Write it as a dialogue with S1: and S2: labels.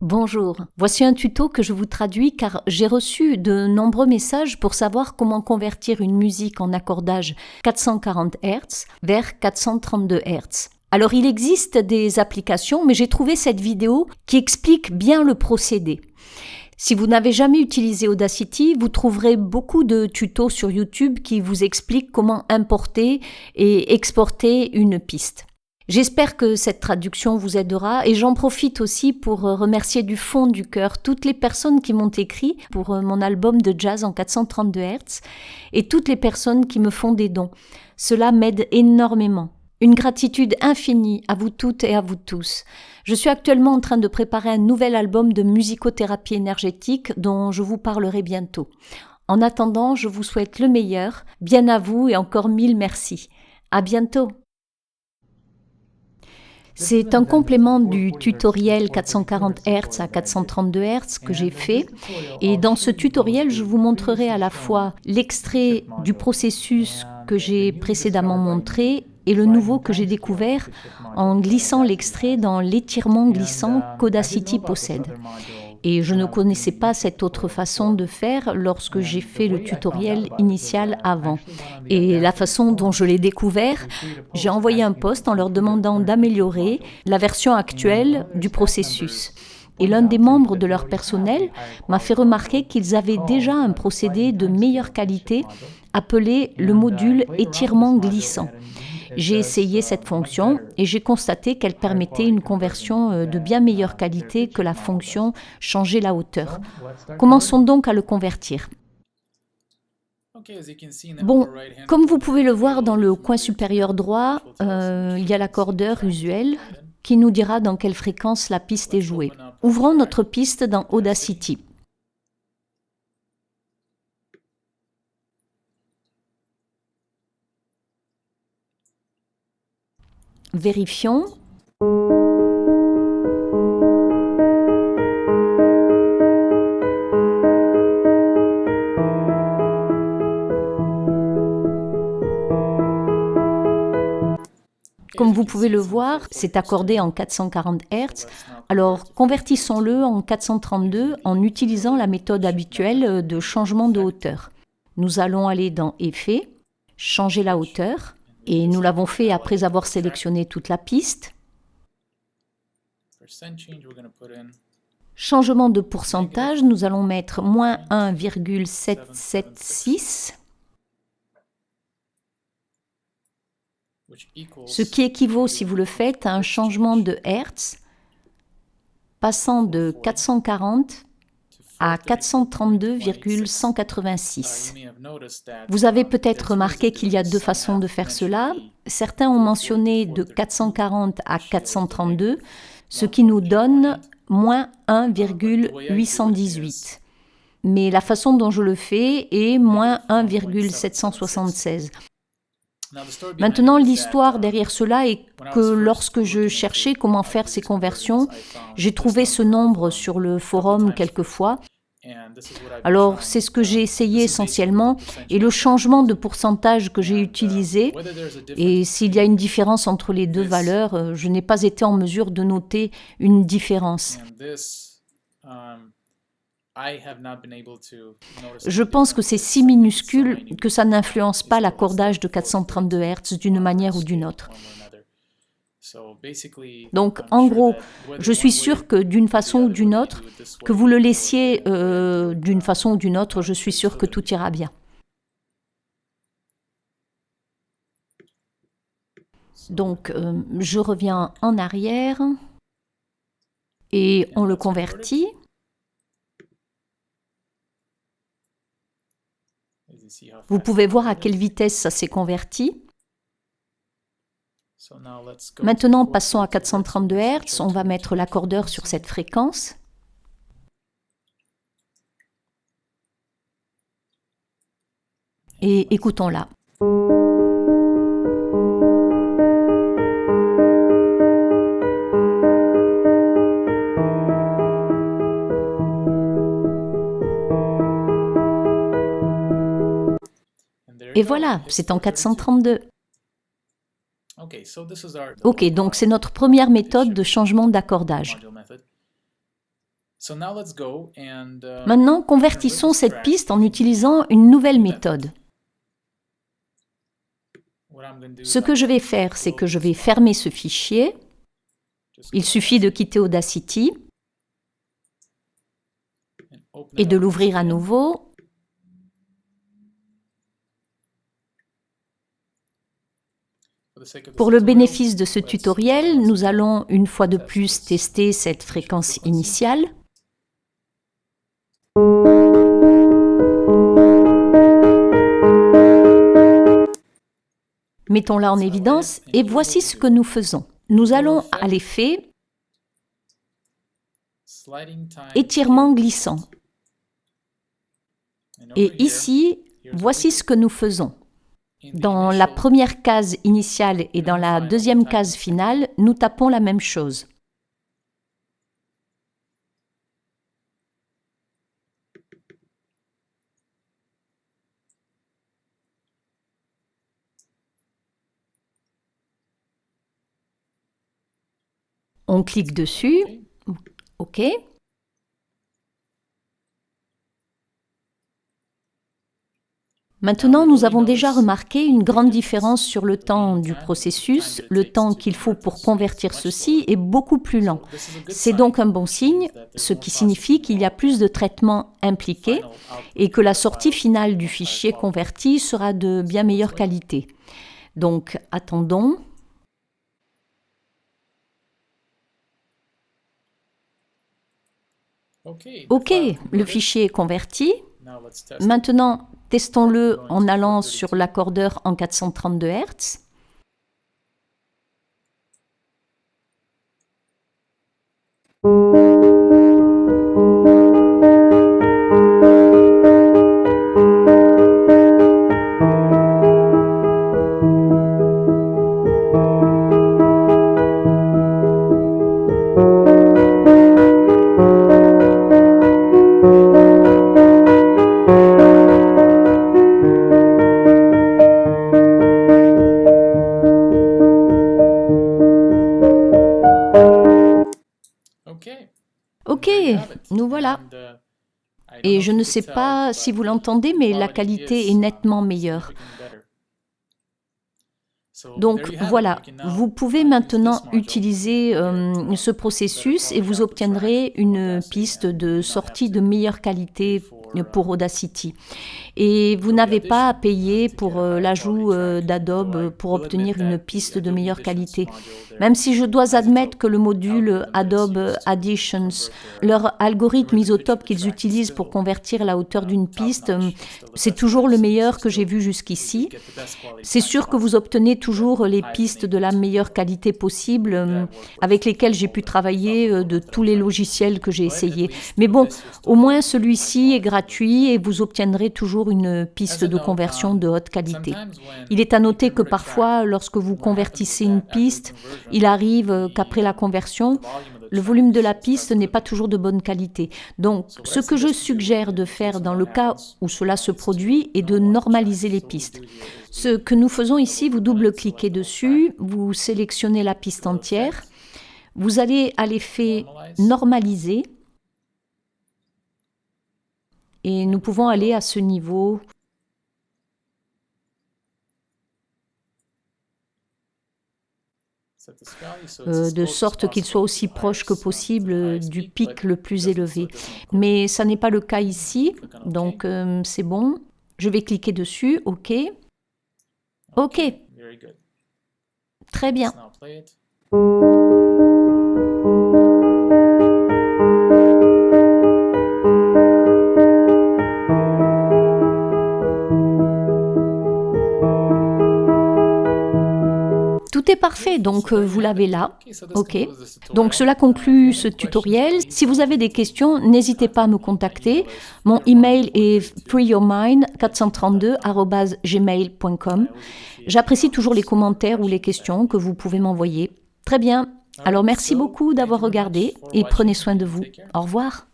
S1: Bonjour, voici un tuto que je vous traduis car j'ai reçu de nombreux messages pour savoir comment convertir une musique en accordage 440 Hz vers 432 Hz. Alors il existe des applications, mais j'ai trouvé cette vidéo qui explique bien le procédé. Si vous n'avez jamais utilisé Audacity, vous trouverez beaucoup de tutos sur YouTube qui vous expliquent comment importer et exporter une piste. J'espère que cette traduction vous aidera et j'en profite aussi pour remercier du fond du cœur toutes les personnes qui m'ont écrit pour mon album de jazz en 432 Hz et toutes les personnes qui me font des dons. Cela m'aide énormément. Une gratitude infinie à vous toutes et à vous tous. Je suis actuellement en train de préparer un nouvel album de musicothérapie énergétique dont je vous parlerai bientôt. En attendant, je vous souhaite le meilleur. Bien à vous et encore 1000 merci. À bientôt. C'est un complément du tutoriel 440 Hz à 432 Hz que j'ai fait et dans ce tutoriel je vous montrerai à la fois l'extrait du processus que j'ai précédemment montré et le nouveau que j'ai découvert en glissant l'extrait dans l'étirement glissant qu'Audacity possède. Et je ne connaissais pas cette autre façon de faire lorsque j'ai fait le tutoriel initial avant. Et la façon dont je l'ai découvert, j'ai envoyé un post en leur demandant d'améliorer la version actuelle du processus. Et l'un des membres de leur personnel m'a fait remarquer qu'ils avaient déjà un procédé de meilleure qualité appelé le module étirement glissant. J'ai essayé cette fonction et j'ai constaté qu'elle permettait une conversion de bien meilleure qualité que la fonction changer la hauteur. Commençons donc à le convertir. Bon, comme vous pouvez le voir dans le coin supérieur droit, il y a l'accordeur usuel qui nous dira dans quelle fréquence la piste est jouée. Ouvrons notre piste dans Audacity. Vérifions. Comme vous pouvez le voir, c'est accordé en 440 Hz. Alors convertissons-le en 432 en utilisant la méthode habituelle de changement de hauteur. Nous allons aller dans Effets, changer la hauteur. Et nous l'avons fait après avoir sélectionné toute la piste. Changement de pourcentage, nous allons mettre moins 1,776, ce qui équivaut, si vous le faites, à un changement de Hertz passant de 440 à 432,186. Vous avez peut-être remarqué qu'il y a deux façons de faire cela. Certains ont mentionné de 440 à 432, ce qui nous donne moins 1,818. Mais la façon dont je le fais est moins 1,776. Maintenant, l'histoire derrière cela est que lorsque je cherchais comment faire ces conversions, j'ai trouvé ce nombre sur le forum quelquefois. Alors, c'est ce que j'ai essayé essentiellement et le changement de pourcentage que j'ai utilisé. Et s'il y a une différence entre les deux valeurs, je n'ai pas été en mesure de noter une différence. Je pense que c'est si minuscule que ça n'influence pas l'accordage de 432 Hz d'une manière ou d'une autre. Donc, en gros, je suis sûr que d'une façon ou d'une autre, que vous le laissiez d'une façon ou d'une autre, je suis sûr que tout ira bien. Donc, je reviens en arrière et on le convertit. Vous pouvez voir à quelle vitesse ça s'est converti. Maintenant, passons à 432 Hz. On va mettre l'accordeur sur cette fréquence. Et écoutons-la. Et voilà, c'est en 432. Ok, donc c'est notre première méthode de changement d'accordage. Maintenant, convertissons cette piste en utilisant une nouvelle méthode. Ce que je vais faire, c'est que je vais fermer ce fichier. Il suffit de quitter Audacity et de l'ouvrir à nouveau. Pour le bénéfice de ce tutoriel, nous allons une fois de plus tester cette fréquence initiale. Mettons-la en évidence et voici ce que nous faisons. Nous allons à l'effet étirement glissant. Et ici, voici ce que nous faisons. Dans la première case initiale et dans la deuxième case finale, nous tapons la même chose. On clique dessus. OK. Maintenant, nous avons déjà remarqué une grande différence sur le temps du processus. Le temps qu'il faut pour convertir ceci est beaucoup plus lent. C'est donc un bon signe, ce qui signifie qu'il y a plus de traitements impliqués et que la sortie finale du fichier converti sera de bien meilleure qualité. Donc, attendons. OK, le fichier est converti. Maintenant, testons-le en allant sur l'accordeur en 432 Hz. OK, nous voilà. Et je ne sais pas si vous l'entendez, mais la qualité est nettement meilleure. Donc voilà, vous pouvez maintenant utiliser ce processus et vous obtiendrez une piste de sortie de meilleure qualité pour Audacity. Et vous n'avez pas à payer pour l'ajout d'Adobe pour obtenir une piste de meilleure qualité. Même si je dois admettre que le module Adobe Additions, leur algorithme isotope qu'ils utilisent pour convertir la hauteur d'une piste, c'est toujours le meilleur que j'ai vu jusqu'ici. C'est sûr que vous obtenez toujours les pistes de la meilleure qualité possible avec lesquelles j'ai pu travailler de tous les logiciels que j'ai essayés. Mais bon, au moins celui-ci est gratuit et vous obtiendrez toujours une piste de conversion de haute qualité. Il est à noter que parfois, lorsque vous convertissez une piste, il arrive qu'après la conversion, le volume de la piste n'est pas toujours de bonne qualité. Donc, ce que je suggère de faire dans le cas où cela se produit est de normaliser les pistes. Ce que nous faisons ici, vous double-cliquez dessus, vous sélectionnez la piste entière, vous allez à l'effet normaliser et nous pouvons aller à ce niveau. De sorte qu'il soit aussi proche que possible du pic le plus élevé. Mais ça n'est pas le cas ici, donc c'est bon. Je vais cliquer dessus, OK. OK. Très bien. Tout est parfait, donc vous l'avez là. OK. Donc cela conclut ce tutoriel. Si vous avez des questions, n'hésitez pas à me contacter. Mon email est freeyourmind432@gmail.com. J'apprécie toujours les commentaires ou les questions que vous pouvez m'envoyer. Très bien. Alors merci beaucoup d'avoir regardé et prenez soin de vous. Au revoir.